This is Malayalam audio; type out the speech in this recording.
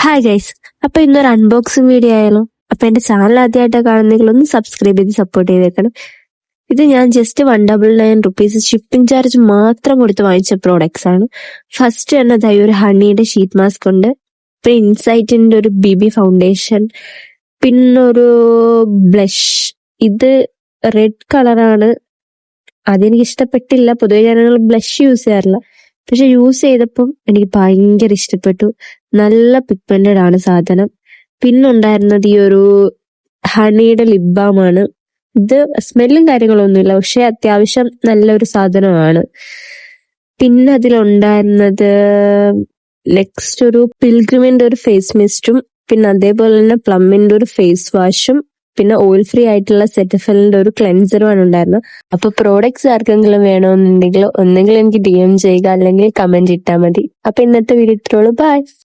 ഹായ് ഗൈസ്, അപ്പൊ ഇന്നൊരു അൺബോക്സിംഗ് വീഡിയോ ആയാലോ? അപ്പൊ എന്റെ ചാനൽ ആദ്യമായിട്ട് കാണുന്നെങ്കിൽ ഒന്ന് സബ്സ്ക്രൈബ് ചെയ്ത് സപ്പോർട്ട് ചെയ്തേക്കണം. ഇത് ഞാൻ ജസ്റ്റ് 199 ഷിപ്പിംഗ് ചാർജ് മാത്രം കൊടുത്ത് വാങ്ങിച്ച പ്രോഡക്ട്സ് ആണ്. ഫസ്റ്റ് തന്നെ ദാ ഒരു ഹണിയുടെ ഷീറ്റ് മാസ്ക് ഉണ്ട്, പിന്നെ ഇൻസൈറ്റിന്റെ ഒരു BB ഫൗണ്ടേഷൻ, പിന്നൊരു ബ്ലഷ്. ഇത് റെഡ് കളറാണ്. അതെനിക്ക് ഇഷ്ടപ്പെട്ടില്ല. പൊതുവെ ഞാൻ ബ്ലഷ് യൂസ് ചെയ്യാറില്ല, പക്ഷെ യൂസ് ചെയ്തപ്പം എനിക്ക് ഭയങ്കര ഇഷ്ടപ്പെട്ടു. നല്ല പിഗ്മെന്റഡ് ആണ് സാധനം. പിന്നുണ്ടായിരുന്നത് ഈ ഒരു ഹണിയുടെ ലിപ് ബാം ആണ്. ഇത് സ്മെല്ലും കാര്യങ്ങളൊന്നുമില്ല, പക്ഷെ അത്യാവശ്യം നല്ലൊരു സാധനമാണ്. പിന്നെ അതിലുണ്ടായിരുന്നത് നെക്സ്റ്റ് ഒരു പിൽഗ്രിമിന്റെ ഒരു ഫേസ് മിസ്റ്റും, പിന്നെ അതേപോലെ തന്നെ പ്ലമ്മിന്റെ ഒരു ഫേസ് വാഷും, പിന്നെ ഓയിൽ ഫ്രീ ആയിട്ടുള്ള സെറ്റഫലിന്റെ ഒരു ക്ലെൻസറുമാണ് ഉണ്ടായിരുന്നത്. അപ്പൊ പ്രോഡക്ട്സ് ആർക്കെങ്കിലും വേണമെന്നുണ്ടെങ്കിൽ ഒന്നെങ്കിൽ എനിക്ക് DM ചെയ്യുക, അല്ലെങ്കിൽ കമന്റ് ഇട്ടാൽ മതി. അപ്പൊ ഇന്നത്തെ വീഡിയോ ഇത്രയുള്ളൂ. ബൈ.